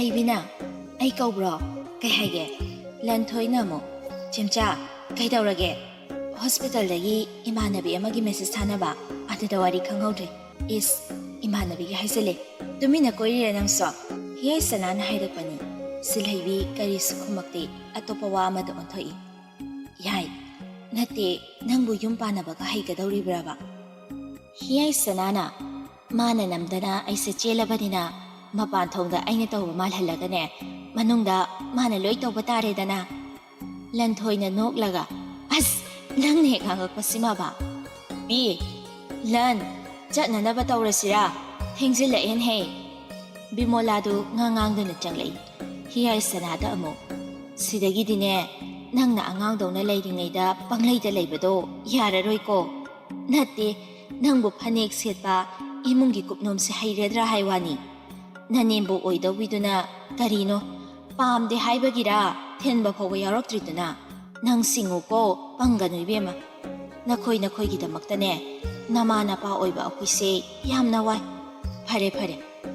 ꯊꯣꯏꯕꯤꯅ ꯑꯩ ꯀꯧꯕ꯭ꯔꯣ ꯀꯩ ꯍꯥꯏꯒꯦ ꯂꯟꯊꯣꯏꯅ ꯑꯃꯨꯛ ꯆꯦꯝꯆꯥ ꯀꯩꯗꯧꯔꯒꯦ ꯍꯣꯁꯄꯤꯇꯥꯜꯗꯒꯤ ꯏꯃꯥꯟꯅꯕꯤ ꯑꯃꯒꯤ ꯃꯦꯁꯦꯖ ꯊꯥꯅꯕ ꯑꯗꯨꯗ ꯋꯥꯔꯤ ꯈꯪꯍꯧꯗ꯭ꯔꯦ ꯏꯁ ꯏꯃꯥꯟꯅꯕꯤꯒꯤ ꯍꯥꯏꯖꯤꯜꯂꯦ ꯇꯨꯃꯤꯟꯅ ꯀꯣꯏꯔꯤꯔꯦ ꯅꯪꯁꯨ ꯍꯤꯌꯥꯏꯁꯅꯥꯅ ꯍꯥꯏꯔꯛꯄꯅꯤ ꯁꯤꯜꯍꯩꯕꯤ ꯀꯔꯤꯁꯨ ꯈꯨꯝꯃꯛꯇꯦ ꯑꯇꯣꯞꯄ ꯋꯥ ꯑꯃꯗ ꯑꯣꯟꯊꯣꯛꯏ ꯌꯥꯏ ꯅꯠꯇꯦ ꯅꯪꯕꯨ ꯌꯨꯝ ꯄꯥꯟꯅꯕꯒ ꯍꯩꯒꯗꯧꯔꯤꯕ꯭ꯔꯕ ꯍꯤꯌꯥꯏꯁꯅꯥꯅ ꯃꯥꯅ ꯅꯝꯗꯅ ꯑꯩꯁꯦ ꯆꯦꯜꯂꯕꯅꯤꯅ ꯃꯄꯥꯟ ꯊꯣꯡꯗ ꯑꯩꯅ ꯇꯧꯕ ꯃꯥꯜꯍꯜꯂꯒꯅꯦ ꯃꯅꯨꯡꯗ ꯃꯥꯅ ꯂꯣꯏ ꯇꯧꯕ ꯇꯥꯔꯦꯗꯅ ꯂꯟꯊꯣꯏꯅ ꯅꯣꯛꯂꯒ ꯑꯁ ꯅꯪꯅ ꯍꯦꯛ ꯉꯥꯡꯉꯛꯄꯁꯤꯃꯕ ꯄꯤ ꯂꯟ ꯆꯠꯅꯅꯕ ꯇꯧꯔꯁꯤꯔꯥ ꯊꯦꯡꯖꯤꯜꯂꯛꯑꯦꯅꯍꯦ ꯕꯤꯃꯣꯂꯥꯗꯨ ꯉꯥꯡꯗꯨꯅ ꯆꯪꯂꯛꯏ ꯍꯤꯌꯥꯏꯁꯅꯥꯗ ꯑꯃꯨꯛ ꯁꯤꯗꯒꯤꯗꯤꯅꯦ ꯅꯪꯅ ꯑꯉꯥꯡꯗꯧꯅ ꯂꯩꯔꯤꯉꯩꯗ ꯄꯪꯂꯩꯗ ꯂꯩꯕꯗꯣ ꯌꯥꯔꯔꯣꯏꯀꯣ ꯅꯠꯇꯦ ꯅꯪꯕꯨ ꯐꯅꯦꯛ ꯁꯦꯠꯄ 이문기 굽놈새 하이레드라 하이와니 나님보 오이더위두나 다리노 빰데 하이버기라 텐바 보고 열었드리드나 낭 싱우고 빵가누이베마 나코이기다막다네 나마나빠 오이바 어쿠이세 얌나와이 파레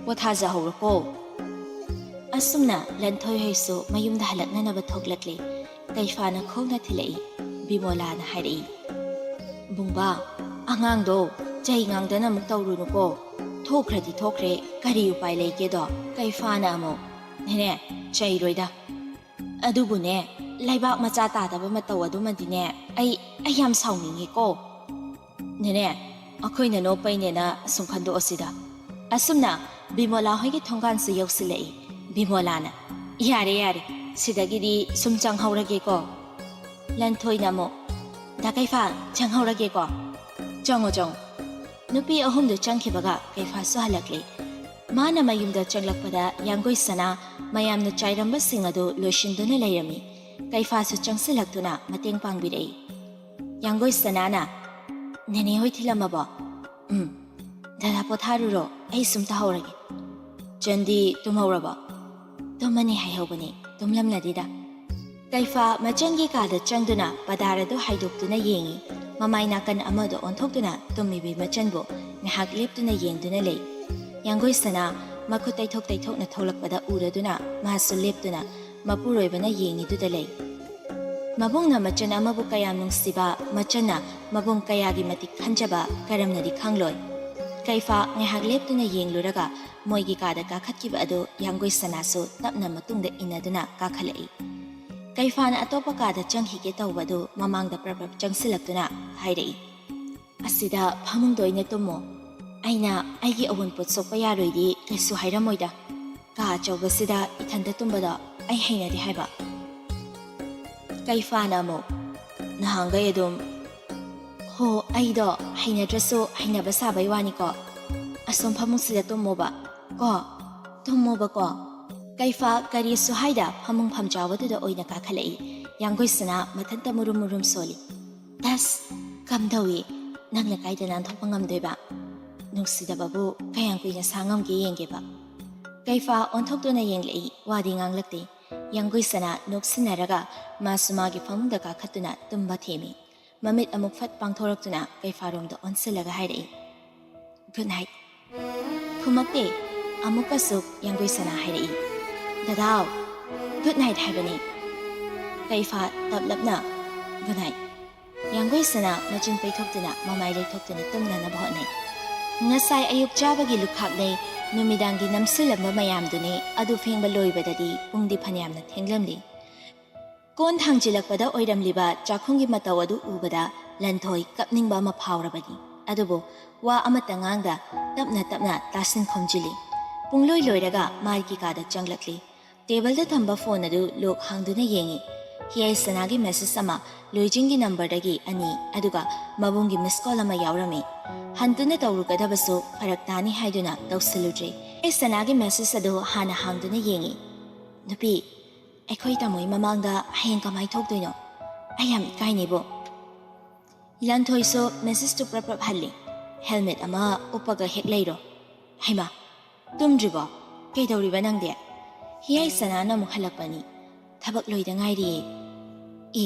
포타자 호르고 asumna lanthoi haisu mayumda halaknanaba thoklatli kaifana khongna thilai bimola na hairi bungba angangdo chai ngangdana muk tawrunu ko thokradi thokre kari upai leike do kaifana amo nene chai roida adubune laibak macha ta daba mataw adumadine ai yam saungningi ko nene akhoina no paine na sungkhando asida asumna bimola hoigi thonggan su yausilai 비몰라나 야래 시다기디 숨장 하우라게고 란토이나모 나가이파 장 하우라게고 정어정 누피 어홈도 장키바가 가이파수 할락리 마나 마윰다 장락바다 양고이사나 마얌나 차이람바 싱아도 로신도나 레이라미 가이파수 장슬락도나 마땡 방비레이 양고이사나나 네네 호이틸라마보 다다포타루로 에이 숨타 하우라게 전디 tumhauraba tumani haihobani tumlamladida kaifa machangi kada changduna padarado haidoktuna yengi mamai nakan amado onthokduna tumibi machanbo ngahak leptuna yengduna lei yangoisana makutai thokna tholakpada uraduna masu leptuna mapuroibana yengi duda lei mabungna machan amabu kayam nungsiba machana mabung kayagi matik khanjaba karamnadi khangloi kaifa ngahak leptuna yengluraga moigi kada kakhatkiba adu yangoisanasu tapna matungda inaduna kakhalai kaifana atopa kada changhige tawbadu mamangda prapap changsilaktuna hairai asida phamungdoina tumo aina aigi awunput sokpa yaroidi kaisu hairamoida ka chawbasida ithanda tumbada ai hainadi haiba kaifana mo nahangai adum ho aido hainadrasu hainaba sabai wani ko asom phamungsida tumoba ko tumoba ko kaifa kari suhaida phamung phamjawadu oina ka khalai yangoisana mathanta murum soli das kamdawi nangna kaida nan thokpa ngamdeba nuksida babu kayang kuina sangam ge yengeba kaifa onthokduna yenglei wadi nganglakte yangoisana noksinaraga masumagi phamungda ka khatuna tumba themi mamit amuk fat pangthoraktuna kaifa romda onsilaga hairai good night Pumakte amukasuk yangoisana hairai dadao good night haibani kaifa tablapna good night yangoisana machin paithokduna mamai leithokduna tumnana bhotnai ngasai ayuk chabagi lukhaklei numidangi namsilamba mayamduni adu phengba loibadadi pungdi phaniyamna thenglamli kon thangchilakpada oiramliba chakhungi mataw adu ubada lanthoi kapningba ma phawrabani adubo wa amata ngangda tapna tasin khomjili pungloi loiraga marki kada changlakli table da thamba phone adu lok hangduna yengi hiyai sanagi message sama loijingi number dagi ani aduga mabungi miss call ama yaurami hantuna tawrugadabasu faraktani haiduna tawsiludre e sanagi message adu hana hangduna yengi nupi akhoi tamoi mamangda hayeng kamai thokdoino ayam ikainibo Lanthoi message to prap halli helmet ama upaga hekleiro haima tumdribo keidawriba nangde hiyai sanana mukhalakpani thabak loida ngairi e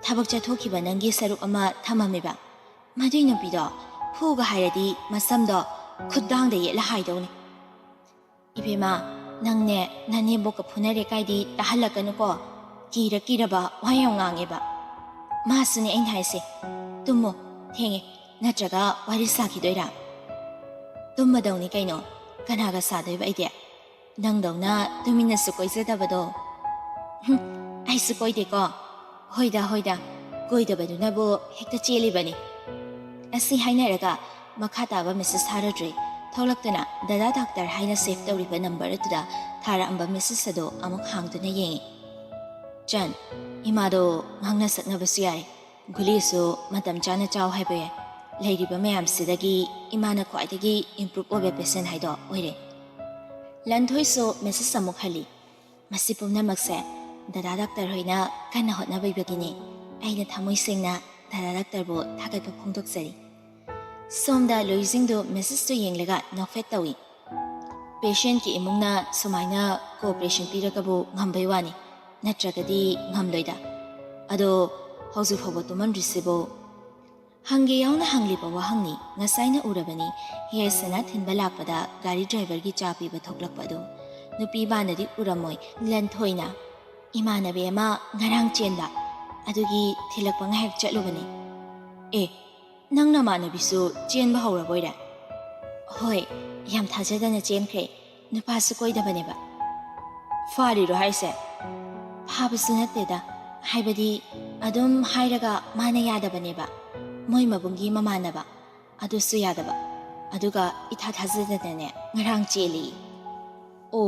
thabak chathokiba nangi saruk ama thamamiba madui nupido phuga hairadi masamdo khuddangda yela haidawni ibema ꯅꯪꯅꯦ ꯅꯅꯦꯝꯕꯣꯛꯀ ꯐꯨꯅꯔꯦ ꯀꯥꯏꯗꯤ ꯇꯥꯍꯜꯂꯛꯀꯅꯨꯀꯣ ꯀꯤꯔꯕ ꯋꯥ ꯌꯥꯝ ꯉꯥꯡꯉꯦꯕ ꯃꯥꯁꯨꯅꯦ ꯑꯩꯅ ꯍꯥꯏꯁꯦ ꯇꯨꯝꯃꯣ ꯊꯦꯡꯉꯦ ꯅꯠꯇ꯭ꯔꯒ ꯋꯥꯔꯤ ꯁꯥꯈꯤꯗꯣꯏꯔꯥ ꯇꯨꯝꯃꯗꯧꯅꯤ ꯀꯩꯅꯣ ꯀꯅꯥꯒ ꯁꯥꯗꯣꯏꯕ ꯑꯩꯗꯤ ꯅꯪꯗꯧꯅ ꯇꯨꯃꯤꯟꯅꯁꯨ ꯀꯣꯏꯖꯗꯕꯗꯣ ꯑꯩꯁꯨ ꯀꯣꯏꯗꯦꯀꯣ ꯍꯣꯏꯗ ꯀꯣꯏꯗꯕꯗꯨꯅꯕꯨ ꯍꯦꯛꯇ ꯆꯦꯜꯂꯤꯕꯅꯤ ꯑꯁꯤ ꯍꯥꯏꯅꯔꯒ ꯃꯈꯥ ꯇꯥꯕ ꯃꯦꯁꯦꯖ ꯊꯥꯔꯗ꯭ꯔꯤ ꯊꯣꯛꯂꯛꯇꯨꯅ ꯗꯗꯥ ꯗꯥꯛꯇꯔ ꯍꯥꯏꯅ ꯁꯦꯚ ꯇꯧꯔꯤꯕ ꯅꯝꯕꯔ ꯑꯗꯨꯗ ꯊꯥꯔꯛꯑꯝꯕ ꯃꯦꯁꯦꯖ ꯑꯗꯨ ꯑꯃꯨꯛ ꯍꯥꯡꯗꯨꯅ ꯌꯦꯡꯉꯤ ꯆꯟ 이마도 ꯉꯥꯡꯅ ꯁꯛꯅꯕꯁꯨ ꯌꯥꯏ ꯒꯨꯂꯤꯁꯨ ꯃꯇꯝ ꯆꯥꯅ ꯆꯥꯎ ꯍꯥꯏꯕ ꯌꯥꯏ ꯂꯩꯔꯤꯕ ꯃꯌꯥꯝꯁꯤꯗꯒꯤ ꯏꯃꯥꯅ ꯈ꯭ꯋꯥꯏꯗꯒꯤ ꯏꯝꯄ꯭ꯔꯨꯚ ꯑꯣꯏꯕ ꯄꯦꯁꯦꯟ ꯍꯥꯏꯗꯣ ꯑꯣꯏꯔꯦ ꯂꯟꯊꯣꯏꯁꯨ ꯃꯦꯁꯦꯖ ꯑꯃꯨꯛ ꯍꯜꯂꯤ ꯃꯁꯤ ꯄꯨꯝꯅꯃꯛꯁꯦ ꯗꯗꯥ ꯗꯥꯛꯇꯔ ꯍꯣꯏꯅ ꯀꯟꯅ ꯍꯣꯠꯅꯕꯤꯕꯒꯤꯅꯤ ꯑꯩꯅ ꯊꯃꯣꯏ ꯁꯦꯡꯅ ꯗꯗꯥ ꯗꯥꯛꯇꯔꯕꯨ ꯊꯥꯒꯠꯄ ꯐꯣꯡꯗꯣꯛꯆꯔꯤ ꯁꯣꯝꯗ ꯂꯣꯏꯖꯤꯡꯗꯨ ꯃꯦꯁꯦꯖꯇꯨ ꯌꯦꯡꯂꯒ ꯅꯣꯛꯐꯦꯠ ꯇꯧꯏ ꯄꯦꯁꯦꯟꯠꯀꯤ ꯏꯃꯨꯡꯅ ꯁꯨꯃꯥꯏꯅ ꯀꯣꯑꯣꯄꯔꯦꯁꯟ ꯄꯤꯔꯒꯕꯨ ꯉꯝꯕꯩ ꯋꯥꯅꯤ ꯅꯠꯇ꯭ꯔꯒꯗꯤ ꯉꯝꯂꯣꯏꯗ ꯑꯗꯣ ꯍꯧꯖꯤꯛ ꯐꯥꯎꯕ ꯇꯨꯝꯃꯝꯗ꯭ꯔꯤꯁꯤꯕꯨ ꯍꯪꯒꯦ ꯌꯥꯎꯅ ꯍꯪꯂꯤꯕ ꯋꯥꯍꯪꯅꯤ ꯉꯁꯥꯏꯅ ꯎꯔꯕꯅꯤ ꯍꯤꯌꯔ ꯁꯅꯥ ꯊꯤꯟꯕ ꯂꯥꯛꯄꯗ ꯒꯥꯔꯤ ꯗ꯭ꯔꯥꯏꯚꯔꯒꯤ ꯆꯥ ꯄꯤꯕ ꯊꯣꯛꯂꯛꯄ ꯑꯗꯨ ꯅꯨꯄꯤ ꯃꯥꯅꯗꯤ ꯎꯔꯝꯃꯣꯏ ꯂꯟꯊꯣꯏꯅ ꯏꯃꯥꯟꯅꯕꯤ ꯑꯃ ꯉꯔꯥꯡ ꯆꯦꯟꯕ ꯑꯗꯨꯒꯤ ꯊꯤꯜꯂꯛꯄ ꯉꯥꯏꯍꯥꯛ ꯆꯠꯂꯨꯕꯅꯤ ꯑꯦ ꯅꯪ ꯅꯃꯥꯟꯅꯕꯤꯁꯨ ꯆꯦꯟꯕ ꯍꯧꯔꯕꯣꯏꯔꯦ ꯍꯣꯏ ꯌꯥꯝ ꯊꯥꯖꯗꯅ ꯆꯦꯟꯈ꯭ꯔꯦ ꯅꯨꯄꯥꯁꯨ ꯀꯣꯏꯗꯕꯅꯦꯕ ꯐꯥꯔꯤꯔꯣ ꯍꯥꯏꯁꯦ ꯐꯥꯕꯁꯨ ꯅꯠꯇꯦꯗ ꯍꯥꯏꯕꯗꯤ ꯑꯗꯨꯝ ꯍꯥꯏꯔꯒ ꯃꯥꯅ ꯌꯥꯗꯕꯅꯦꯕ ꯃꯣꯏ ꯃꯕꯨꯡꯒꯤ ꯃꯃꯥꯟꯅꯕ ꯑꯗꯨꯁꯨ ꯌꯥꯗꯕ ꯑꯗꯨꯒ ꯏꯊꯥ ꯊꯥꯖꯗꯅꯅꯦ ꯉꯔꯥꯡ ꯆꯦꯜꯂꯤ ꯑꯣ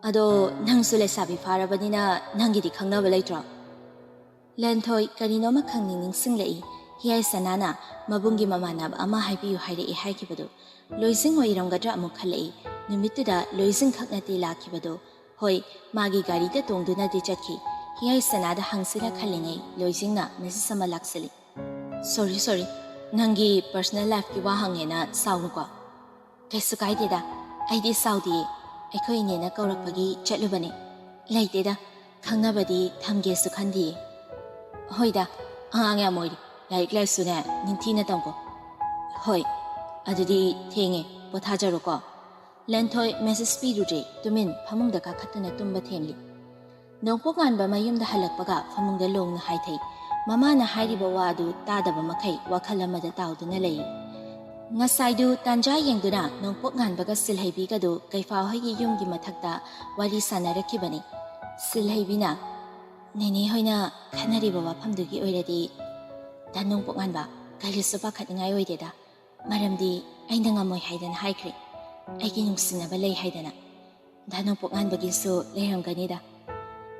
ꯑꯗꯣ ꯅꯪꯁꯨ ꯂꯩꯁꯥꯕꯤ ꯐꯥꯔꯕꯅꯤꯅ ꯅꯪꯒꯤꯗꯤ ꯈꯪꯅꯕ ꯂꯩꯇ꯭ꯔꯣ ꯂꯟꯊꯣꯏ ꯀꯔꯤꯅꯣꯃ ꯈꯪꯅꯤꯡ ꯅꯤꯡꯁꯤꯡꯂꯛꯏ ꯍꯤꯌꯥꯏ ꯁꯅꯥꯅ ꯃꯕꯨꯡꯒꯤ ꯃꯃꯥꯟꯅꯕ ꯑꯃ ꯍꯥꯏꯕꯤꯌꯨ ꯍꯥꯏꯔꯛꯏ ꯍꯥꯏꯈꯤꯕꯗꯨ ꯂꯣꯏꯖꯤꯡ ꯑꯣꯏꯔꯝꯒꯗ꯭ꯔꯥ ꯑꯃꯨꯛ ꯈꯜꯂꯛꯏ ꯅꯨꯃꯤꯠꯇꯨꯗ ꯂꯣꯏꯖꯤꯡ ꯈꯛ ꯅꯠꯇꯦ ꯂꯥꯛꯈꯤꯕꯗꯣ ꯍꯣꯏ ꯃꯥꯒꯤ ꯒꯥꯔꯤꯗ ꯇꯣꯡꯗꯨꯅꯗꯤ ꯆꯠꯈꯤ ꯍꯤꯌꯥꯏ ꯁꯅꯥꯗ ꯍꯪꯁꯤꯔ ꯈꯜꯂꯤꯉꯩ ꯂꯣꯏꯖꯤꯡꯅ ꯃꯦꯁꯦꯖ ꯑꯃ ꯂꯥꯛꯁꯤꯜꯂꯤ ꯁꯣꯔꯤ ꯅꯪꯒꯤ ꯄꯔꯁꯅꯦꯜ ꯂꯥꯏꯐꯀꯤ ꯋꯥ ꯍꯪꯉꯦꯅ ꯁꯥꯎꯅꯨꯀꯣ ꯀꯩꯁꯨ ꯀꯥꯏꯗꯦꯗ ꯑꯩꯗꯤ ꯁꯥꯎꯗꯤꯌꯦ ꯑꯩꯈꯣꯏ ꯏꯅꯦꯅ ꯀꯧꯔꯛꯄꯒꯤ ꯆꯠꯂꯨꯕꯅꯦ ꯂꯩꯇꯦꯗ ꯈꯪꯅꯕꯗꯤ ꯊꯝꯒꯦꯁꯨ ꯈꯟꯗꯤꯌꯦ ꯍꯣꯏꯗ ꯑꯉꯥꯡ ꯌꯥꯝ ꯑꯣꯏꯔꯤ ꯂꯥꯏꯔꯤꯛ ꯂꯥꯏꯁꯨꯅꯦ ꯅꯤꯡꯊꯤꯅ ꯇꯝꯀꯣ ꯍꯣꯏ ꯑꯗꯨꯗꯤ ꯊꯦꯡꯉꯦ ꯄꯣꯊꯥꯖꯔꯣꯀꯣ ꯂꯟꯊꯣꯏ ꯃꯦꯁꯦꯖ ꯄꯤꯔꯨꯗ꯭ꯔꯦ ꯇꯨꯃꯤꯟ ꯐꯃꯨꯡꯗ ꯀꯥꯈꯠꯇꯨꯅ ꯇꯨꯝꯕ ꯊꯦꯝꯂꯤ ꯅꯣꯡꯄꯣꯛ ꯉꯥꯟꯕ ꯃꯌꯨꯝꯗ ꯍꯜꯂꯛꯄꯒ ꯐꯃꯨꯡꯗ ꯂꯣꯡꯅ ꯍꯥꯏꯊꯩ ꯃꯃꯥꯅ ꯍꯥꯏꯔꯤꯕ ꯋꯥ ꯑꯗꯨ ꯇꯥꯗꯕ ꯃꯈꯩ ꯋꯥꯈꯜ ꯑꯃꯗ ꯇꯥꯎꯗꯨꯅ ꯂꯩ ꯉꯁꯥꯏꯗꯨ ꯇꯥꯟꯖꯥ ꯌꯦꯡꯗꯨꯅ ꯅꯣꯡꯄꯣꯛ ꯉꯥꯟꯕꯒ ꯁꯤꯜꯍꯩꯕꯤꯒꯗꯨ ꯀꯩꯐꯥ ꯍꯣꯏꯒꯤ ꯌꯨꯝꯒꯤ ꯃꯊꯛꯇ ꯋꯥꯔꯤ ꯁꯥꯟꯅꯔꯛꯈꯤꯕꯅꯤ ꯁꯤꯜꯍꯩꯕꯤꯅ ꯅꯦꯅꯦ ꯍꯣꯏꯅ ꯈꯟꯅꯔꯤꯕ ꯋꯥꯐꯝꯗꯨꯒꯤ ꯑꯣꯏꯔꯗꯤ ꯗꯥ ꯅꯣꯡꯄꯣꯛ ꯉꯥꯟꯕ ꯀꯔꯤꯁꯨ ꯄꯥꯈꯠꯅꯤꯡꯉꯥꯏ ꯑꯣꯏꯗꯦꯗ ꯃꯔꯝꯗꯤ ꯑꯩꯅ ꯉꯝꯃꯣꯏ ꯍꯥꯏꯗꯅ ꯍꯥꯏꯈ꯭ꯔꯦ ꯑꯩꯒꯤ ꯅꯨꯡꯁꯤꯅꯕ ꯂꯩ ꯍꯥꯏꯗꯅ ꯗꯥ ꯅꯣꯡꯄꯣꯛ ꯉꯥꯟꯕꯒꯤꯁꯨ ꯂꯩꯔꯝꯒꯅꯤꯗ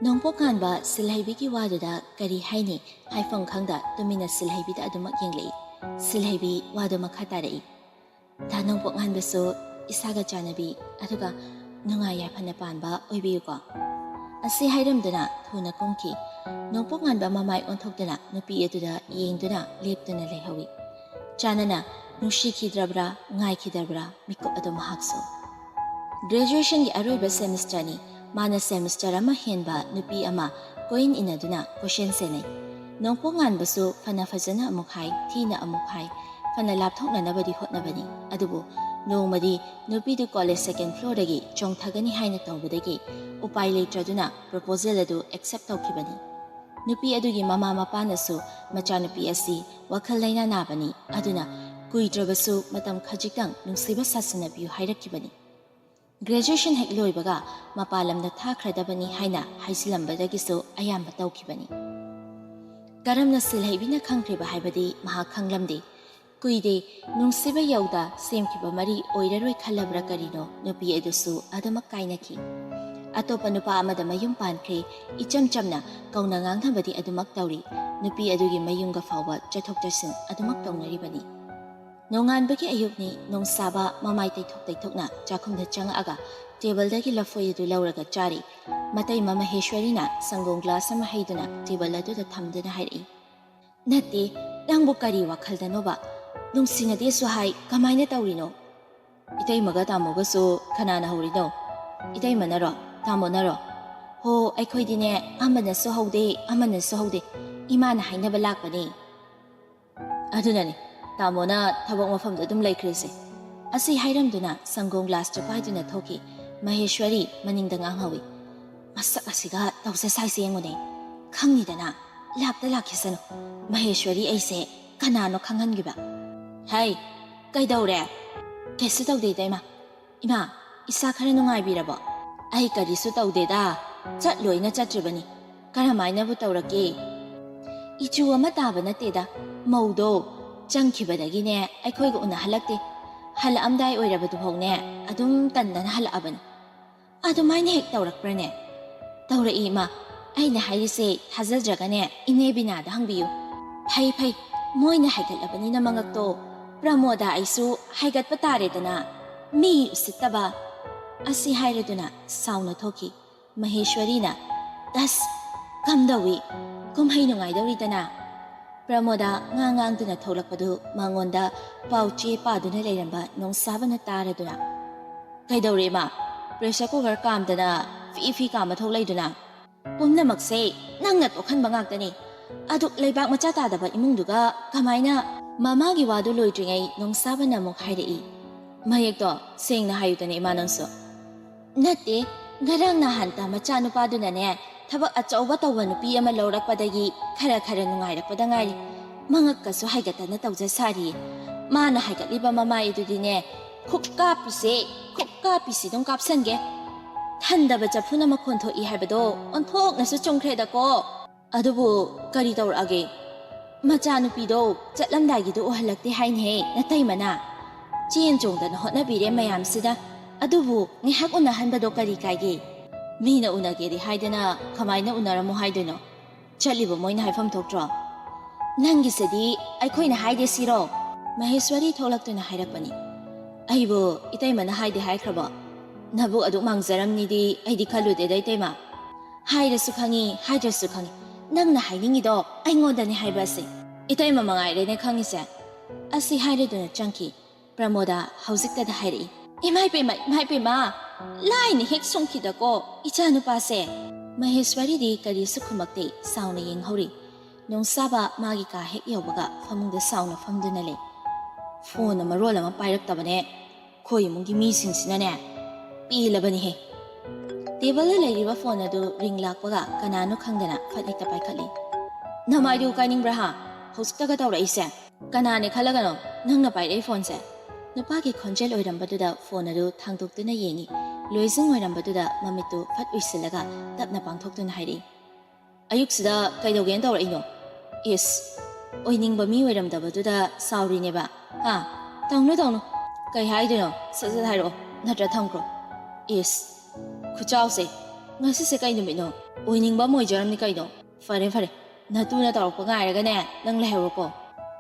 ꯅꯣꯡꯄꯣꯛ ꯉꯥꯟꯕ ꯁꯤꯜꯍꯩꯕꯤꯒꯤ ꯋꯥꯗꯨꯗ ꯀꯔꯤ ꯍꯥꯏꯅꯤ ꯍꯥꯏꯐꯝ ꯈꯪꯗ ꯇꯨꯃꯤꯟꯅ ꯁꯤꯜꯍꯩꯕꯤꯗ ꯑꯗꯨꯃꯛ ꯌꯦꯡꯂꯛꯏ ꯁꯤꯜꯍꯩꯕꯤ ꯋꯥꯗꯨ ꯃꯈꯥ ꯇꯥꯔꯛꯏ ꯗꯥ ꯅꯣꯡꯄꯣꯛ ꯉꯥꯟꯕꯁꯨ ꯏꯁꯥꯒ ꯆꯥꯟꯅꯕꯤ ꯑꯗꯨꯒ ꯅꯨꯡꯉꯥꯏ ꯌꯥꯏꯐꯅ ꯄꯥꯟꯕ ꯑꯣꯏꯕꯤꯌꯨꯀꯣ ꯑꯁꯤ ꯍꯥꯏꯔꯝꯗꯨꯅ ꯊꯨꯅ ꯀꯨꯝꯈꯤ ꯅꯣꯡꯄꯣꯛ ꯉꯥꯟꯕ ꯃꯃꯥꯏ ꯑꯣꯟꯊꯣꯛꯇꯨꯅ ꯅꯨꯄꯤ ꯑꯗꯨꯗ ꯌꯦꯡꯗꯨꯅ ꯂꯦꯞꯇꯨꯅ ꯂꯩꯍꯧꯏ ꯆꯥꯟꯅꯅ ꯅꯨꯡꯁꯤꯈꯤꯗ꯭ꯔꯕ꯭ꯔꯥ ꯉꯥꯏꯈꯤꯗ꯭ꯔꯕ꯭ꯔꯥ ꯃꯤꯀꯨꯞ ꯑꯗꯨ ꯃꯍꯥꯛꯁꯨ ꯒ꯭ꯔꯦꯖꯨꯑꯦꯁꯟꯒꯤ ꯑꯔꯣꯏꯕ ꯁꯦꯃꯤꯁꯇꯔꯅꯤ ꯃꯥꯅ ꯁꯦꯃꯤꯁꯇꯔ ꯑꯃ ꯍꯦꯟꯕ ꯅꯨꯄꯤ ꯑꯃ ꯀꯣꯏꯟ ꯏꯟꯅꯗꯨꯅ ꯀꯣꯏꯁꯦꯟ ꯁꯦꯟꯅꯩ ꯅꯣꯡꯄꯣꯛ ꯉꯥꯟꯕꯁꯨ ꯐꯅ ꯐꯖꯅ ꯑꯃꯨꯛ ꯍꯥꯏ ꯊꯤꯅ ꯑꯃꯨꯛ ꯍꯥꯏ ꯐꯅ ꯂꯥꯞꯊꯣꯛꯅꯅꯕꯗꯤ ꯍꯣꯠꯅꯕꯅꯤ ꯑꯗꯨꯕꯨ ꯅꯣꯡꯃꯗꯤ ꯅꯨꯄꯤꯗꯨ ꯀꯣꯂꯦꯖ ꯁꯦꯀꯦꯟ ꯐ꯭ꯂꯣꯔꯗꯒꯤ ꯆꯣꯡꯊꯒꯅꯤ ꯍꯥꯏꯅ ꯇꯧꯕꯗꯒꯤ ꯎꯄꯥꯏ ꯂꯩꯇ꯭ꯔꯗꯨꯅ ꯄ꯭ꯔꯣꯄꯣꯖꯦꯜ ꯑꯗꯨ ꯑꯦꯛꯁꯦꯞ ꯇꯧꯈꯤꯕꯅꯤ ꯅꯨꯄꯤ ꯑꯗꯨꯒꯤ ꯃꯃꯥ ꯃꯄꯥꯅꯁꯨ ꯃꯆꯥꯅꯨꯄꯤ ꯑꯁꯤ ꯋꯥꯈꯜ ꯂꯩꯅꯥ ꯅꯥꯕꯅꯤ ꯑꯗꯨꯅ ꯀꯨꯏꯗ꯭ꯔꯕꯁꯨ ꯃꯇꯝ ꯈꯖꯤꯛꯇꯪ ꯅꯨꯡꯁꯤꯕ ꯁꯥꯁꯤꯟꯅꯕꯤꯌꯨ ꯍꯥꯏꯔꯛꯈꯤꯕꯅꯤ ꯒ꯭ꯔꯦꯖꯨꯑꯦꯁꯟ ꯍꯦꯛ ꯂꯣꯏꯕꯒ ꯃꯄꯥꯟ ꯂꯝꯗ ꯊꯥꯈ꯭ꯔꯗꯕꯅꯤ ꯍꯥꯏꯅ ꯍꯥꯏꯖꯤꯜꯂꯝꯕꯗꯒꯤꯁꯨ ꯑꯌꯥꯝꯕ ꯇꯧꯈꯤꯕꯅꯤ ꯀꯔꯝꯅ ꯁꯤꯜꯍꯩꯕꯤꯅ ꯈꯪꯈ꯭ꯔꯤꯕ ꯍꯥꯏꯕꯗꯤ ꯃꯍꯥꯛ ꯈꯪꯂꯝꯗꯦ ꯀꯨꯏꯗꯦ ꯅꯨꯡꯁꯤꯕ ꯌꯧꯗ ꯁꯦꯝꯈꯤꯕ ꯃꯔꯤ ꯑꯣꯏꯔꯔꯣꯏ ꯈꯜꯂꯕ꯭ꯔꯥ ꯀꯔꯤꯅꯣ ꯅꯨꯄꯤ ꯑꯗꯨꯁꯨ ꯑꯗꯨꯃꯛ ꯀꯥꯏꯅꯈꯤ ꯑꯇꯣꯞꯄ ꯅꯨꯄꯥ ꯑꯃꯗ ꯃꯌꯨꯝ ꯄꯥꯟꯈ꯭ꯔꯦ ꯏꯆꯝ ꯆꯝꯅ ꯀꯧꯅ ꯉꯥꯡꯅꯕꯗꯤ ꯑꯗꯨꯃꯛ ꯇꯧꯔꯤ ꯅꯨꯄꯤ ꯑꯗꯨꯒꯤ ꯃꯌꯨꯝꯒ ꯐꯥꯎꯕ ꯆꯠꯊꯣꯛ ꯆꯠꯁꯤꯟ ꯑꯗꯨꯃꯛ ꯇꯧꯅꯔꯤꯕꯅꯤ ꯅꯣꯡꯉꯥꯟꯕꯒꯤ ꯑꯌꯨꯛꯅꯤ ꯅꯣꯡꯁꯥꯕ ꯃꯃꯥꯏ ꯇꯩꯊꯣꯛꯅ ꯆꯥꯛꯈꯨꯝꯗ ꯆꯪꯉꯛꯑꯒ ꯇꯦꯕꯜꯗꯒꯤ ꯂꯐꯣꯏ ꯑꯗꯨ ꯂꯧꯔꯒ ꯆꯥꯔꯤ ꯃꯇꯩꯃ ꯃꯍꯦꯁ꯭ꯋꯔꯤꯅ ꯁꯪꯒꯣꯝ ꯒ꯭ꯂꯥꯁ ꯑꯃ ꯍꯩꯗꯨꯅ ꯇꯦꯕꯜ ꯑꯗꯨꯗ ꯊꯝꯗꯨꯅ ꯍꯥꯏꯔꯛꯏ ꯅꯠꯇꯦ ꯅꯪꯕꯨ ꯀꯔꯤ ꯋꯥꯈꯜꯗꯅꯣꯕ ꯅꯨꯡꯁꯤꯅꯗꯦꯁꯨ ꯍꯥꯏ ꯀꯃꯥꯏꯅ ꯇꯧꯔꯤꯅꯣ ꯏꯇꯩꯃꯒ ꯇꯥꯃꯣꯒꯁꯨ ꯀꯅꯥꯅ ꯍꯧꯔꯤꯅꯣ ꯏꯇꯩꯃꯅꯔꯣ ꯇꯥꯃꯣꯅꯔꯣ ꯍꯣ ꯑꯩꯈꯣꯏꯗꯤꯅꯦ ꯑꯃꯅꯁꯨ ꯍꯧꯗꯦ ꯑꯃꯅꯁꯨ ꯍꯧꯗꯦ ꯏꯃꯥꯅ ꯍꯥꯏꯅꯕ ꯂꯥꯛꯄꯅꯦ ꯑꯗꯨꯅꯅꯤ ꯇꯥꯃꯣꯅ ꯊꯕꯛ ꯃꯐꯝꯗ ꯑꯗꯨꯝ ꯂꯩꯈ꯭ꯔꯤꯁꯦ ꯑꯁꯤ ꯍꯥꯏꯔꯝꯗꯨꯅ ꯁꯪꯒꯣꯝ ꯒ꯭ꯂꯥꯁꯇꯨ ꯄꯥꯏꯗꯨꯅ ꯊꯣꯛꯈꯤ ꯃꯍꯦꯁ꯭ꯋꯔꯤ ꯃꯅꯤꯡꯗ ꯉꯥꯡꯍꯧꯏ꯫ ꯃꯁꯛ ꯑꯁꯤꯒ ꯇꯧꯖ ꯁꯥꯏꯁꯦ ꯌꯦꯡꯉꯨꯅꯦ, ꯈꯪꯅꯤꯗꯅ ꯂꯥꯛꯇ ꯂꯥꯛꯈꯤꯁꯅꯨ, ꯃꯍꯦꯁ꯭ꯋꯔꯤ ꯑꯩꯁꯦ ꯀꯅꯥꯅꯣ ꯈꯪꯍꯟꯈꯤꯕ꯫ ꯍꯩ, ꯀꯩꯗꯧꯔꯦ? ꯀꯩꯁꯨ ꯇꯧꯗꯦ ꯏꯇꯩꯃ꯫ ꯏꯃꯥ, ꯏꯁꯥ ꯈꯔ ꯅꯨꯡꯉꯥꯏꯕꯤꯔꯕꯣ? ꯑꯩ ꯀꯔꯤꯁꯨ ꯇꯧꯗꯦꯗ, ꯆꯠꯂꯣꯏꯅ ꯆꯠꯇ꯭ꯔꯤꯕꯅꯤ, ꯀꯔꯝꯍꯥꯏꯅꯕꯨ ꯇꯧꯔꯛꯀꯦ? ꯏꯆꯨ ꯑꯃ ꯇꯥꯕ ꯅꯠꯇꯦꯗ, ꯃꯧꯗꯣ ꯆꯪꯈꯤꯕꯗꯒꯤꯅꯦ ꯑꯩꯈꯣꯏꯒ ꯎꯅꯍꯜꯂꯛꯇꯦ, ꯍꯜꯂꯛꯑꯝꯗꯥꯏ ꯑꯣꯏꯔꯕꯗꯨꯐꯥꯎꯅꯦ ꯑꯗꯨꯝ ꯇꯟꯗꯅ ꯍꯜꯂꯛꯑꯕꯅꯤ꯫ ꯑꯗꯨꯃꯥꯏꯅ ꯍꯦꯛ ꯇꯧꯔꯛꯄ꯭ꯔꯅꯦ? ꯇꯧꯔꯛꯏ ꯏꯃꯥ, ꯑꯩꯅ ꯍꯥꯏꯔꯤꯁꯦ ꯊꯥꯖꯗ꯭ꯔꯒꯅꯦ ꯏꯅꯦ ꯕꯤꯅꯥꯗ ꯍꯪꯕꯤꯌꯨ꯫ ꯐꯩ ꯐꯩ, ꯃꯣꯏꯅ ꯍꯥꯏꯒꯠꯂꯕꯅꯤꯅ ꯃꯉꯛꯇꯣ, ꯄ꯭ꯔꯃꯣꯗꯥ ꯑꯩꯁꯨ ꯍꯥꯏꯒꯠꯄ ꯇꯥꯔꯦꯗꯅ, ꯃꯤ ꯎꯁꯤꯠꯇꯕ꯫ ꯑꯁꯤ ꯍꯥꯏꯔꯗꯨꯅ ꯁꯥꯎꯅ ꯊꯣꯛꯈꯤ꯫ ꯃꯍꯦꯁ꯭ꯋꯔꯤꯅ ꯇꯁ, ꯀꯝꯗꯧꯏ, ꯀꯨꯝꯍꯩ ꯅꯨꯡꯉꯥꯏꯗꯧꯔꯤꯗꯅ? ꯄ꯭ꯔꯃꯣꯗꯥ ꯉꯥꯡꯗꯨꯅ ꯊꯣꯛꯂꯛꯄꯗꯨ ꯃꯉꯣꯟꯗ ꯄꯥꯎꯆꯦ ꯄꯥꯗꯨꯅ ꯂꯩꯔꯝꯕ ꯅꯣꯡꯁꯥꯕꯅ ꯇꯥꯔꯗꯨꯅ, ꯀꯩꯗꯧꯔꯦ ꯏꯃꯥ? ꯄ꯭ꯔꯦꯁꯔ ꯀꯨꯀꯔ ꯀꯥꯝꯗꯅ ꯐꯤ ꯐꯤ ꯀꯥꯝꯕ ꯊꯣꯛ ꯂꯩꯗꯨꯅ? ꯄꯨꯝꯅꯃꯛꯁꯦ ꯅꯪꯅ ꯇꯣꯛꯍꯟꯕ ꯉꯥꯛꯇꯅꯤ, ꯑꯗꯨꯛ ꯂꯩꯕꯥꯛ ꯃꯆꯥ ꯇꯥꯗꯕ ꯏꯃꯨꯡꯗꯨꯒ ꯀꯃꯥꯏꯅ? ꯃꯃꯥꯒꯤ ꯋꯥꯗꯨ ꯂꯣꯏꯗ꯭ꯔꯤꯉꯩ ꯅꯣꯡꯁꯥꯕꯅ ꯑꯃꯨꯛ ꯍꯥꯏꯔꯛꯏ꯫ ꯃꯌꯦꯛꯇꯣ ꯁꯦꯡꯅ ꯍꯥꯏꯌꯨꯗꯅ ꯏꯃꯥ ꯅꯪꯁꯨ꯫ ꯅꯠꯇꯦ, ꯉꯔꯥꯡ ꯅꯍꯥꯟꯇ ꯃꯆꯥꯅꯨꯄꯥꯗꯨꯅꯅꯦ ꯊꯕꯛ ꯑꯆꯧꯕ ꯇꯧꯕ ꯅꯨꯄꯤ ꯑꯃ ꯂꯧꯔꯛꯄꯗꯒꯤ ꯈꯔ ꯅꯨꯡꯉꯥꯏꯔꯛꯄꯗ ꯉꯥꯏꯔꯤ, ꯃꯉꯛꯀꯁꯨ ꯍꯥꯏꯒꯠꯇꯅ ꯇꯧꯖ ꯁꯥꯔꯤꯌꯦ꯫ ꯃꯥꯅ ꯍꯥꯏꯒꯠꯂꯤꯕ ꯃꯃꯥꯏꯗꯨꯗꯤꯅꯦ, ꯈꯨꯛꯀꯥꯞꯄꯤꯁꯤ ꯑꯗꯨꯝ ꯀꯥꯞꯁꯟꯒꯦ, ꯊꯟꯗꯕ ꯆꯐꯨꯅ ꯃꯈꯣꯟ ꯊꯣꯛꯏ ꯍꯥꯏꯕꯗꯣ ꯑꯣꯟꯊꯣꯛꯅꯁꯨ ꯆꯨꯝꯈ꯭ꯔꯦꯗꯀꯣ꯫ ꯑꯗꯨꯕꯨ ꯀꯔꯤ ꯇꯧꯔꯛꯑꯒꯦ? ꯃꯆꯥꯅꯨꯄꯤꯗꯣ ꯆꯠꯂꯝꯗꯥꯏꯒꯤꯗꯣ ꯎꯍꯜꯂꯛꯇꯦ ꯍꯥꯏꯅꯦꯍꯦ ꯅꯇꯩꯃꯅ, ꯆꯦꯟ ꯆꯣꯡꯗꯅ ꯍꯣꯠꯅꯕꯤꯔꯦ ꯃꯌꯥꯝꯁꯤꯗ, ꯑꯗꯨꯕꯨ ꯉꯥꯏꯍꯥꯛ ꯎꯅꯍꯟꯕꯗꯣ ꯀꯔꯤ ꯀꯥꯏꯒꯦ? ꯃꯤꯅ ꯎꯅꯒꯦꯗꯤ ꯍꯥꯏꯗꯅ ꯀꯃꯥꯏꯅ ꯎꯅꯔꯝꯃꯣ ꯍꯥꯏꯗꯣꯏꯅꯣ? ꯆꯠꯂꯤꯕ ꯃꯣꯏꯅ ꯍꯥꯏꯐꯝ ꯊꯣꯛꯇ꯭ꯔꯣ? ꯅꯪꯒꯤꯁꯤꯗꯤ ꯑꯩꯈꯣꯏꯅ ꯍꯥꯏꯗꯦ ꯁꯤꯔꯣ? ꯃꯍꯦꯁ꯭ꯋꯔꯤ ꯊꯣꯛꯂꯛꯇꯨꯅ ꯍꯥꯏꯔꯛꯄꯅꯤ꯫ ꯑꯩꯕꯨ ꯏꯇꯩꯃꯅ ꯍꯥꯏꯗꯦ ꯍꯥꯏꯈ꯭ꯔꯕꯣ? ꯅꯕꯨꯛ ꯑꯗꯨꯛ ꯃꯥꯡꯖꯔꯝꯅꯤꯗꯤ ꯑꯩꯗꯤ ꯈꯜꯂꯨꯗꯦꯗ ꯏꯇꯩꯃ꯫ ꯍꯥꯏꯔꯁꯨ ꯈꯪꯉꯤ, ꯍꯥꯏꯗ꯭ꯔꯁꯨ ꯈꯪꯉꯤ, ꯅꯪꯅ ꯍꯥꯏꯅꯤꯡꯉꯤꯗꯣ ꯑꯩꯉꯣꯟꯗꯅꯦ ꯍꯥꯏꯕ ꯑꯁꯤ, ꯏꯇꯩꯃ ꯃꯉꯥꯏꯔꯦꯅꯦ ꯈꯪꯉꯤꯁꯦ꯫ ꯑꯁꯤ ꯍꯥꯏꯔꯗꯨꯅ ꯆꯪꯈꯤ꯫ ꯄ꯭ꯔꯃꯣꯗꯥ ꯍꯧꯖꯤꯛꯇꯗ ꯍꯥꯏꯔꯛꯏ꯫ ꯏꯃꯥꯏꯄꯦꯝꯃ, ꯂꯥꯏꯅ ꯍꯦꯛ ꯁꯨꯡꯈꯤꯗꯀꯣ ꯏꯆꯥꯅꯨꯄꯥꯁꯦ꯫ ꯃꯍꯦꯁ꯭ꯋꯔꯤꯗꯤ ꯀꯔꯤꯁꯨ ꯈꯨꯝꯃꯛꯇꯦ, ꯁꯥꯎꯅ ꯌꯦꯡꯍꯧꯔꯤ꯫ ꯅꯣꯡꯁꯥꯕ ꯃꯥꯒꯤ ꯀꯥ ꯍꯦꯛ ꯌꯧꯕꯒ ꯐꯃꯨꯡꯗ ꯁꯥꯎꯅ ꯐꯝꯗꯨꯅ ꯂꯩ꯫ ꯐꯣꯟꯅ ꯃꯔꯣꯜ ꯑꯃ ꯄꯥꯏꯔꯛꯇꯕꯅꯦ, ꯑꯩꯈꯣꯏ ꯏꯃꯨꯡꯒꯤ ꯃꯤꯁꯤꯡꯁꯤꯅꯅꯦ ꯄꯦꯜꯂꯕꯅꯤꯍꯦ꯫ ꯇꯦꯕꯜꯗ ꯂꯩꯔꯤꯕ ꯐꯣꯟ ꯑꯗꯨ ꯔꯤꯡ ꯂꯥꯛꯄꯒ ꯀꯅꯥꯅꯣ ꯈꯪꯗꯅ ꯐꯠ ꯍꯦꯛꯇ ꯄꯥꯏꯈꯠꯂꯤ꯫ ꯅꯃꯥꯏꯗꯨ ꯀꯥꯏꯅꯤꯡꯕ꯭ꯔꯥ ꯍꯥ? ꯍꯧꯖꯤꯛꯇꯒ ꯇꯧꯔꯛꯏꯁꯦ? ꯀꯅꯥꯅꯦ ꯈꯜꯂꯒꯅꯣ ꯅꯪꯅ ꯄꯥꯏꯔꯛꯏ ꯐꯣꯟꯁꯦ? ꯅꯨꯄꯥꯒꯤ ꯈꯣꯟꯖꯦꯜ ꯑꯣꯏꯔꯝꯕꯗꯨꯗ ꯐꯣꯟ ꯑꯗꯨ ꯊꯥꯡꯗꯣꯛꯇꯨꯅ ꯌꯦꯡꯉꯤ꯫ ꯂꯣꯏꯖꯤꯡ ꯑꯣꯏꯔꯝꯕꯗꯨꯗ ꯃꯃꯤꯠꯇꯨ ꯐꯠ ꯎꯏꯁꯤꯜꯂꯒ ꯇꯞꯅ ꯄꯥꯡꯊꯣꯛꯇꯨꯅ ꯍꯥꯏꯔꯛꯏ꯫ ꯑꯌꯨꯛꯁꯤꯗ ꯀꯩꯗꯧꯒꯦꯅ ꯇꯧꯔꯛꯏꯅꯣ? ꯏꯁ, ꯑꯣꯏꯅꯤꯡꯕ ꯃꯤ ꯑꯣꯏꯔꯝꯗꯕꯗꯨꯗ ꯁꯥꯎꯔꯤꯅꯦꯕ ꯍꯥ? ꯇꯧꯅꯨ, ꯀꯩ ꯍꯥꯏꯗꯣꯏꯅꯣ ꯁꯠ ꯁꯠ ꯍꯥꯏꯔꯛꯑꯣ, ꯅꯠꯇ꯭ꯔ ꯊꯝꯈ꯭ꯔꯣ꯫ ꯏꯁ, ꯈꯨꯆꯥꯎꯁꯦ, ꯉꯁꯤꯁꯦ ꯀꯩ ꯅꯨꯃꯤꯠꯅꯣ? ꯑꯣꯏꯅꯤꯡꯕ ꯑꯃ ꯑꯣꯏꯖꯔꯝꯅꯤ ꯀꯩꯅꯣ꯫ ꯐꯔꯦ, ꯅꯇꯨꯅ ꯇꯧꯔꯛꯄ ꯉꯥꯏꯔꯒꯅꯦ ꯅꯪ ꯂꯩꯍꯧꯔꯣꯀꯣ꯫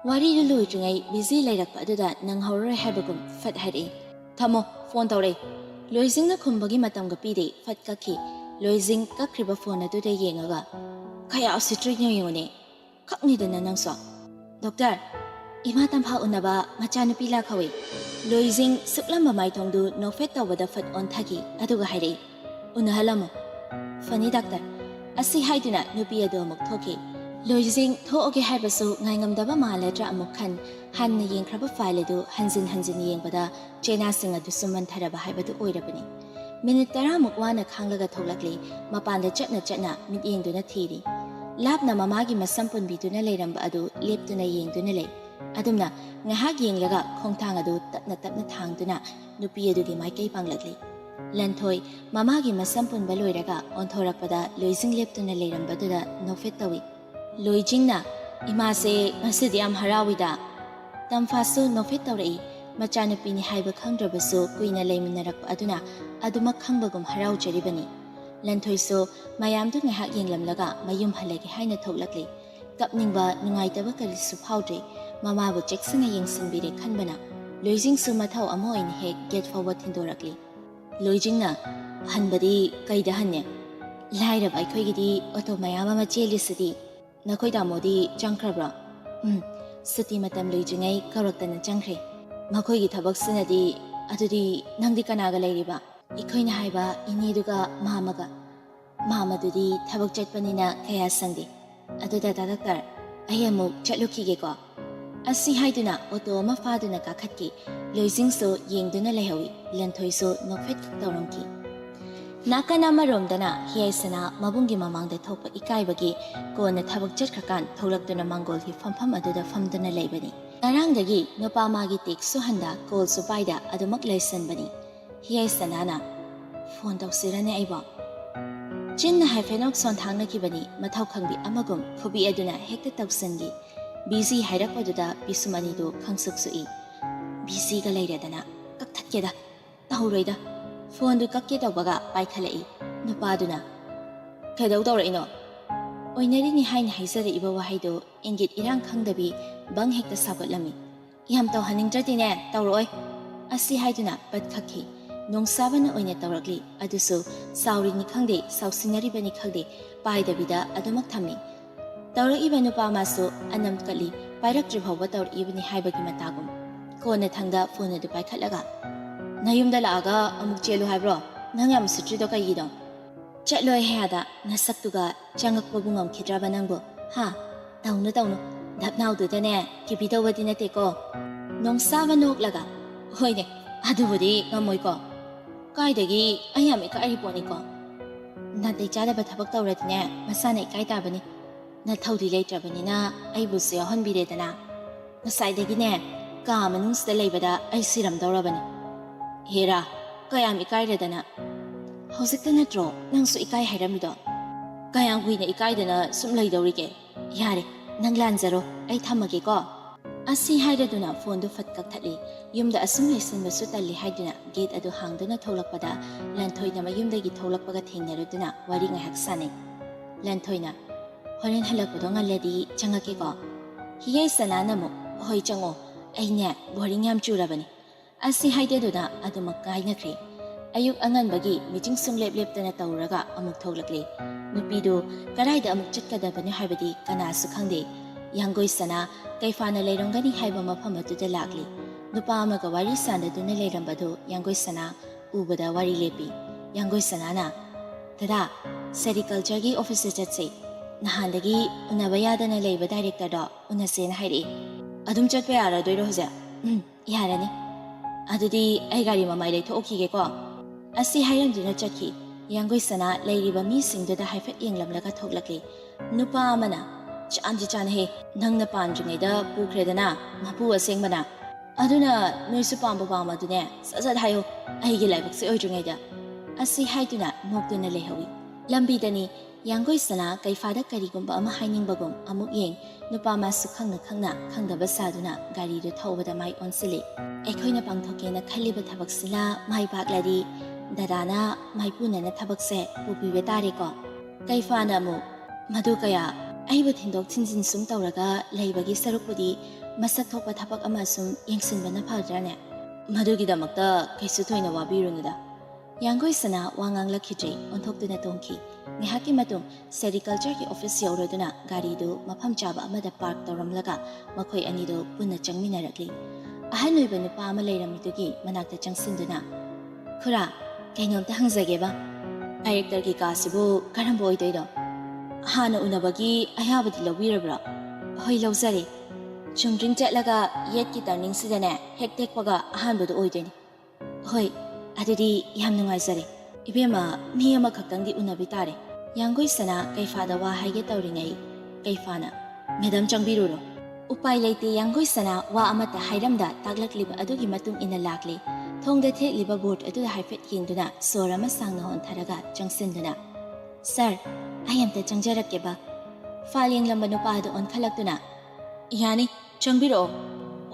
ꯋꯥꯔꯤꯗꯨ ꯂꯣꯏꯗ꯭ꯔꯤꯉꯩ ꯕꯤꯖꯤ ꯂꯩꯔꯛꯄ ꯑꯗꯨꯗ ꯅꯪꯍꯧꯔꯔꯣꯏ ꯍꯥꯏꯕꯒꯨꯝ ꯐꯠ ꯍꯥꯏꯔꯛꯏ꯫ ꯊꯝꯃꯣ, ꯐꯣꯟ ꯇꯧꯔꯛꯏ꯫ ꯂꯣꯏꯖꯤꯡꯅ ꯈꯨꯝꯕꯒꯤ ꯃꯇꯝꯒ ꯄꯤꯗꯦ, ꯐꯠ ꯀꯛꯈꯤ꯫ ꯂꯣꯏꯖꯤꯡ ꯀꯛꯈ꯭ꯔꯤꯕ ꯐꯣꯟ ꯑꯗꯨꯗ ꯌꯦꯡꯉꯒ, ꯀꯌꯥ ꯎꯁꯤꯠꯇ꯭ꯔꯤꯅꯣ ꯌꯦꯡꯉꯨꯅꯦ, ꯈꯛꯅꯤꯗꯅ ꯅꯪꯁꯨ꯫ ꯗꯣꯛꯇꯔ, ꯏꯃꯥ ꯇꯝꯐꯥ ꯎꯅꯕ ꯃꯆꯥꯅꯨꯄꯤ ꯂꯥꯛꯍꯧꯏ꯫ ꯂꯣꯏꯖꯤꯡ ꯁꯨꯛꯂꯝꯕ ꯃꯥꯏꯊꯣꯡꯗꯨ ꯅꯣꯛꯐꯦꯠ ꯇꯧꯕꯗ ꯐꯠ ꯑꯣꯟꯊꯈꯤ, ꯑꯗꯨꯒ ꯍꯥꯏꯔꯛꯏ꯫ ꯎꯅꯍꯜꯂꯝꯃꯣ꯫ ꯐꯅꯤ ꯗꯥꯛꯇꯔ꯫ ꯑꯁꯤ ꯍꯥꯏꯗꯨꯅ ꯅꯨꯄꯤ ꯑꯗꯨ ꯑꯃꯨꯛ ꯊꯣꯛꯈꯤ꯫ ꯂꯣꯏꯖꯤꯡ ꯊꯣꯛꯑꯒꯦ ꯍꯥꯏꯕꯁꯨ ꯉꯥꯏꯉꯝꯗꯕ ꯃꯥꯜꯂꯗ꯭ꯔꯥ ꯑꯃꯨꯛ ꯈꯟ, ꯍꯥꯟꯅ ꯌꯦꯡꯈ꯭ꯔꯕ ꯐꯥꯏꯜ ꯑꯗꯨ ꯍꯟꯖꯤꯟ ꯌꯦꯡꯕꯗ ꯆꯦꯅꯥꯁꯤꯡ ꯑꯗꯨꯁꯨ ꯃꯟꯊꯔꯕ ꯍꯥꯏꯕꯗꯨ ꯑꯣꯏꯔꯕꯅꯤ꯫ ꯃꯤꯅꯤꯠ 10ꯃꯨꯛ ꯋꯥꯅ ꯈꯥꯡꯂꯒ ꯊꯣꯛꯂꯛꯂꯤ꯫ ꯃꯄꯥꯟꯗ ꯆꯠꯅ ꯃꯤꯠꯌꯦꯡꯗꯨꯅ ꯊꯤꯔꯤ꯫ ꯂꯥꯞꯅ ꯃꯃꯥꯒꯤ ꯃꯁꯝ ꯄꯨꯟꯕꯤꯗꯨꯅ ꯂꯩꯔꯝꯕ ꯑꯗꯨ ꯂꯦꯞꯇꯨꯅ ꯌꯦꯡꯗꯨꯅ ꯂꯩ꯫ ꯑꯗꯨꯝꯅ ꯉꯥꯏꯍꯥꯛ ꯌꯦꯡꯂꯒ ꯈꯣꯡꯊꯥꯡ ꯑꯗꯨ ꯇꯞꯅ ꯊꯥꯡꯗꯨꯅ ꯅꯨꯄꯤ ꯑꯗꯨꯒꯤ ꯃꯥꯏꯀꯩ ꯄꯥꯡꯂꯛꯂꯤ꯫ ꯂꯟꯊꯣꯏ ꯃꯃꯥꯒꯤ ꯃꯁꯝ ꯄꯨꯟꯕ ꯂꯣꯏꯔꯒ ꯑꯣꯟꯊꯣꯔꯛꯄꯗ ꯂꯣꯏꯖꯤꯡ ꯂꯦꯞꯇꯨꯅ ꯂꯩꯔꯝꯕꯗꯨꯗ ꯅꯣꯛꯐꯦꯠ ꯇꯧꯏ꯫ ꯂꯣꯏꯖꯤꯡꯅ, ꯏꯃꯥꯁꯦ ꯉꯁꯤꯗꯤ ꯌꯥꯝ ꯍꯔꯥꯎꯏꯗ꯫ ꯇꯝꯐꯥꯁꯨ ꯅꯣꯛꯐꯦꯠ ꯇꯧꯔꯛꯏ꯫ ꯃꯆꯥꯅꯨꯄꯤꯅꯤ ꯍꯥꯏꯕ ꯈꯪꯗ꯭ꯔꯕꯁꯨ ꯀꯨꯏꯅ ꯂꯩꯃꯤꯟꯅꯔꯛꯄ ꯑꯗꯨꯅ ꯑꯗꯨꯃꯛ ꯈꯪꯕꯒꯨꯝ ꯍꯔꯥꯎꯖꯔꯤꯕꯅꯤ꯫ ꯂꯟꯊꯣꯏꯁꯨ ꯃꯌꯥꯝꯗꯨ ꯉꯥꯏꯍꯥꯛ ꯌꯦꯡꯂꯝꯂꯒ ꯃꯌꯨꯝ ꯍꯜꯂꯒꯦ ꯍꯥꯏꯅ ꯊꯣꯛꯂꯛꯂꯤ꯫ ꯀꯞꯅꯤꯡꯕ ꯅꯨꯡꯉꯥꯏꯇꯕ ꯀꯔꯤꯁꯨ ꯐꯥꯎꯗ꯭ꯔꯦ꯫ ꯃꯃꯥꯕꯨ ꯆꯦꯛꯁꯤꯟꯅ ꯌꯦꯡꯁꯤꯟꯕꯤꯔꯦ ꯈꯟꯕꯅ ꯂꯣꯏꯖꯤꯡꯁꯨ ꯃꯊꯧ ꯑꯃ ꯑꯣꯏꯅ ꯍꯦꯛ ꯒꯦꯠ ꯐꯥꯎꯕ ꯊꯤꯟꯗꯣꯔꯛꯂꯤ꯫ ꯂꯣꯏꯖꯤꯡꯅ, ꯍꯟꯕꯗꯤ ꯀꯩꯗ ꯍꯟꯅꯦ? ꯂꯥꯏꯔꯕ ꯑꯩꯈꯣꯏꯒꯤꯗꯤ ꯑꯣꯇꯣ ꯃꯌꯥꯝ ꯑꯃ ꯆꯦꯜꯂꯤꯁꯤꯗꯤ꯫ ꯅꯈꯣꯏ ꯇꯥꯃꯣꯗꯤ ꯆꯪꯈ꯭ꯔꯕ꯭ꯔꯣ? ꯁꯨꯇꯤ ꯃꯇꯝ ꯂꯣꯏꯗ꯭ꯔꯤꯉꯩ ꯀꯧꯔꯛꯇꯅ ꯆꯪꯈ꯭ꯔꯦ꯫ ꯃꯈꯣꯏꯒꯤ ꯊꯕꯛꯁꯤꯅꯗꯤ, ꯑꯗꯨꯗꯤ ꯅꯪꯗꯤ ꯀꯅꯥꯒ ꯂꯩꯔꯤꯕ? ꯑꯩꯈꯣꯏꯅ ꯍꯥꯏꯕ ꯏꯅꯦꯗꯨꯒ ꯃꯥꯃꯒ꯫ ꯃꯥꯃꯗꯨꯗꯤ ꯊꯕꯛ ꯆꯠꯄꯅꯤꯅ ꯀꯌꯥ ꯁꯪꯗꯦ꯫ ꯑꯗꯨꯗ ꯗꯥꯛꯇꯔ, ꯑꯩ ꯑꯃꯨꯛ ꯆꯠꯂꯨꯈꯤꯒꯦꯀꯣ꯫ ꯑꯁꯤ ꯍꯥꯏꯗꯨꯅ ꯑꯣꯇꯣ ꯑꯃ ꯐꯥꯗꯨꯅ ꯀꯥꯈꯠꯈꯤ꯫ ꯂꯣꯏꯖꯤꯡꯁꯨ ꯌꯦꯡꯗꯨꯅ ꯂꯩꯍꯧꯏ꯫ ꯂꯟꯊꯣꯏꯁꯨ ꯅꯣꯛꯐꯦꯠ ꯇꯧꯔꯝꯈꯤ꯫ Nakana maromdana hiyaisana mabunggi mamangda thokpa ikaibagi kona thabak chatkhrakan tholakduna mangolhi fampham aduda famduna leibani. Narangdagi nupa magi tik suhanda kol supaida adumak laisanbani. Hiyaisanana phone tawsirane aiba. Chinna haifenok son thangnakibani mathau khangbi amagum khubi aduna hekta tawsangi. Busy hairakpaduda bisumanidu khangsuksui. Busy ga leiradana kakthatkeda tahoroida. Phone du kakke tawbaga paikhalai nupaduna khaidau tawraino oinari ni hain haisare iba wahaido ingit irang khangdabi bang hekta sabatlami yam taw haningtratine tawroi asi haiduna patkhakhi nongsabana oina tawrakli adusu sauri ni khangde sausinari bani khangde paidabida adumak thami tawra iba nupa masu anam kali pairakri bhawa tawr ibani haibagi matagum kona thangda phone du paikhatlaga Nayumda laaga amuk chelu haibro nangam sutrido kaigido chatloi hada nasaktuga changakpabu ngamkhidraba nangbo ha tawnu dapnaudu dane kibidawadi nate ko nongsaba noklaga hoine adubudi ngamoi ko kaidagi ayam ikai poni ko nadai chadaba thabak tawradine masana ikai tabani na thaudi leitrabani na aibu se honbiredana nasaidagi ne ka manungsda leibada ai siram dawrabani Hera, kayam ikai redana. Hausikta natro, nangsu ikai hairamido. Kayang huina ikai dana sumlai daurige. Yare, nang lanzaro, ay thamage ko. Asi hairaduna phone du fatkak thali. Yumda asumlai sanbasu tali haiduna gate adu hangduna tholakpada lanthoina mayumdagi tholakpaga thengnaroduna wari ngahak sane. Lanthoina, horen halakpado ngaladi changake ko. Hiyai sanana mo, hoi chango, ay ne, boring yam churabani. Asi haideduna adumak kainakri. Ayuk anganbagi miting sunglep-leptana tawraga amuk thoglakli. Nupidu karaida amuk chatkadabani haibadi kanasu khangde. Yanggoi sana kaifana leirongani haiba mafam aduda lakli. Nupa amaga wari sandaduna leirambadu yanggoi sana ubada wari lepi. Yanggoi sanana tada sericulture gi office chatse. Nahandagi unabayadana leiba director do unasena hairi. Adum chatpa yara doiro hoja. Yarani. Adudi ay gari mamay lay thookige ko. Asi hayamduna chakhi. Yanggoi sana layriba mi singduda haifat yenglamlaga thoklakli. Nupa amana chan he nang na panjungayda pukredana mapu asengmana. Aduna noisu pamba pamadune sasad hayo aygi laibak si oijungayda. Asi hayduna nokduna lehawi. Lambidani yanggoi sana kaifada karigumba ama hainingbagum amuk yeng nupa masu khangna khangdaba saduna gari du thawbada mai onsili. Ekhoina pangthokena khaliba thabak sila mai bakladi dadana mai punana thabak se pupibe tare ko kaifana mu madu kaya aiba thindok thinjin sum tawraga leibagi sarukpudi masak thokpa thabak ama sum yengsinbana phadrane madugi damakta kaisu thoina wabirunuda yanggoi sana wangang lakhidrei onthokduna tongki ngihaki matung sericulture ki office yauraduna gari du mafam chaba amada park tawramlaga makhoi ani do punna changminarakli ahan oiba nupa ama leiramitugi manakta changsinduna khura kainomta hangzageba director ki kasibu karambo oidoido hana unabagi ayabadi lawirabra hoi lawzare chungring chatlaga yet ki turning sidane hektekpaga ahanbadu oidoini hoi adudi yam nungaisare ibema mi ama khaktangdi unabi tare yanggoi sana kaifada wa haige tawringai kaifana madam changbiruro upai leite yanggoi sana wa amata hairamda taglakliba adugi matung ina lakli thongda thekliba board aduda haifet yengduna sorama sangna hon tharaga changsinduna sir ayamta changjarakeba faling lamba nupa adu on khalakduna yani changbiro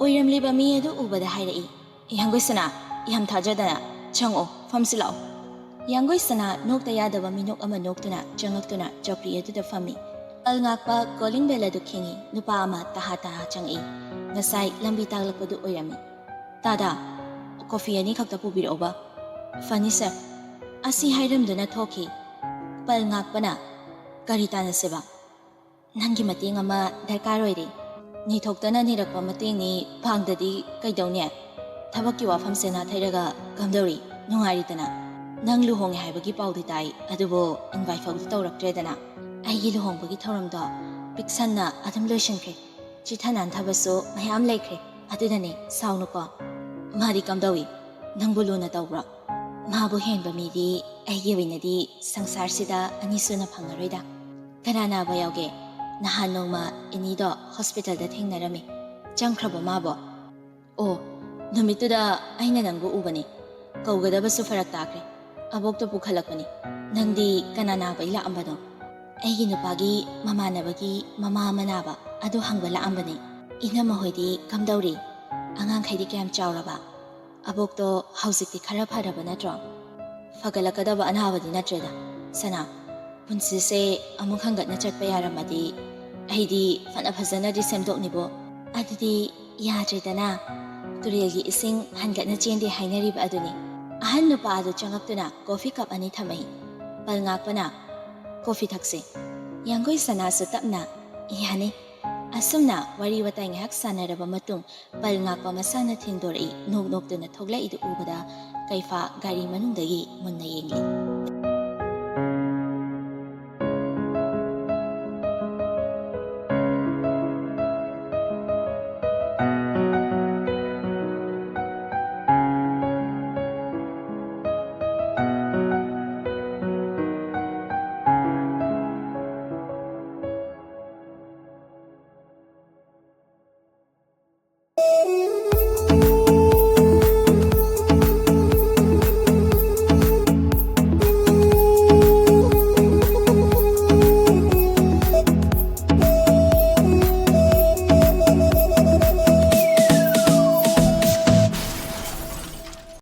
oiramliba mi adu ubada hairai yanggoi sana yam thajadana chango famsilao yanggoi sana nokta yadaba minok ama noktuna changaktuna chopri aduda fami alngakpa calling bell adu khingi nupa ama taha changi ngasai lambi taglakpadu oirami tada coffee ani khakta pubiroba fani sir asi hairamduna thoki palngakpana karitana seba nangi mating ama darkar oire ni thoktana nirakpa mating ni phangdadi kaidawne thabakki wafam sena thairaga gamdori nungaritana nang luhong haibagi paudi tai adubo invite fawdi tawraktredana aigi luhongbagi thoramdo piksanna adum loisankre chithanan thabaso mayam laikre adudane saunuko mari kamdawi nangbu luna tawbra ꯃꯥꯕꯨ ꯍꯦꯟꯕ ꯃꯤꯗꯤ ꯑꯩꯒꯤ ꯑꯣꯏꯅꯗꯤ ꯁꯪꯁꯥꯔꯁꯤꯗ ꯑꯅꯤꯁꯨꯅ ꯐꯪꯉꯔꯣꯏꯗ ꯀꯅꯥ ꯅꯥꯕ ꯌꯥꯎꯒꯦ ꯅꯍꯥꯟ ꯅꯣꯡꯃ ꯏꯅꯤꯗꯣ ꯍꯣꯁꯄꯤꯇꯥꯜꯗ ꯊꯦꯡꯅꯔꯝꯃꯤ ꯆꯪꯈ꯭ꯔꯕꯣ ꯃꯥꯕꯣ ꯑꯣ ꯅꯨꯃꯤꯠꯇꯨꯗ ꯑꯩꯅ ꯅꯪꯕꯨ ꯎꯕꯅꯤ ꯀꯧꯒꯗꯕꯁꯨ ꯐꯔꯛ ꯇꯥꯈ꯭ꯔꯦ ꯑꯕꯣꯛꯇꯣ ꯄꯨꯈꯠꯂꯛꯄꯅꯤ ꯅꯪꯗꯤ ꯀꯅꯥ ꯅꯥꯕꯩ ꯂꯥꯛꯑꯝꯕꯅꯣ ꯑꯩꯒꯤ ꯅꯨꯄꯥꯒꯤ ꯃꯃꯥꯟꯅꯕꯒꯤ ꯃꯃꯥ ꯑꯃ ꯅꯥꯕ ꯑꯗꯨ ꯍꯪꯕ ꯂꯥꯛꯑꯝꯕꯅꯤ ꯏꯅꯝꯃ ꯍꯣꯏꯗꯤ ꯀꯝꯗꯧꯔꯤ ꯑꯉꯥꯡꯈꯩꯗꯤ ꯀꯌꯥꯝ ꯆꯥꯎꯔꯕ ꯑꯕꯣꯛꯇꯣ ꯍꯧꯖꯤꯛꯇꯤ ꯈꯔ ꯐꯔꯕ ꯅꯠꯇ꯭ꯔꯣ ꯐꯒꯠꯂꯛꯀꯗꯕ ꯑꯅꯥꯕꯗꯤ ꯅꯠꯇ꯭ꯔꯦꯗ ꯁꯅꯥ ꯄꯨꯟꯁꯤꯁꯦ ꯑꯃꯨꯛ ꯍꯪꯒꯠꯅ ꯆꯠꯄ ꯌꯥꯔꯝꯃꯗꯤ ꯑꯩꯗꯤ ꯐꯖꯅꯗꯤ ꯁꯦꯝꯗꯣꯛꯅꯤꯕꯣ ꯑꯗꯨꯗꯤ ꯌꯥꯗ꯭ꯔꯦꯗꯅ ꯇꯨꯔꯦꯜꯒꯤ ꯏꯁꯤꯡ ꯍꯟꯒꯠꯅ ꯆꯦꯟꯗꯦ ꯍꯥꯏꯅꯔꯤꯕ ꯑꯗꯨꯅꯤ ꯑꯍꯟ ꯅꯨꯄꯥ ꯑꯗꯨ ꯆꯪꯉꯛꯇꯨꯅ ꯀꯣꯐꯤ ꯀꯞ 2 ꯊꯝꯃꯛꯏ ꯄꯜ ꯉꯥꯛꯄꯅ ꯀꯣꯐꯤ ꯊꯛꯁꯦ ꯌꯥꯡꯒꯣꯏ ꯁꯅꯥꯁꯨ ꯇꯞꯅ ꯌꯥꯅꯤ ꯑꯁꯨꯝꯅ ꯋꯥꯔꯤ ꯋꯥꯇꯥꯏ ꯉꯥꯏꯍꯥꯛ ꯁꯥꯟꯅꯔꯕ ꯃꯇꯨꯡ ꯄꯜ ꯉꯥꯛꯄ ꯃꯁꯥꯅ ꯊꯦꯡꯗꯣꯔꯛꯏ ꯅꯣꯛ ꯅꯣꯛꯇꯨꯅ ꯊꯣꯛꯂꯛꯏꯗꯨ ꯎꯕꯗ ꯀꯩꯐꯥ ꯒꯥꯔꯤ ꯃꯅꯨꯡꯗꯒꯤ ꯃꯨꯟꯅ ꯌꯦꯡꯂꯤ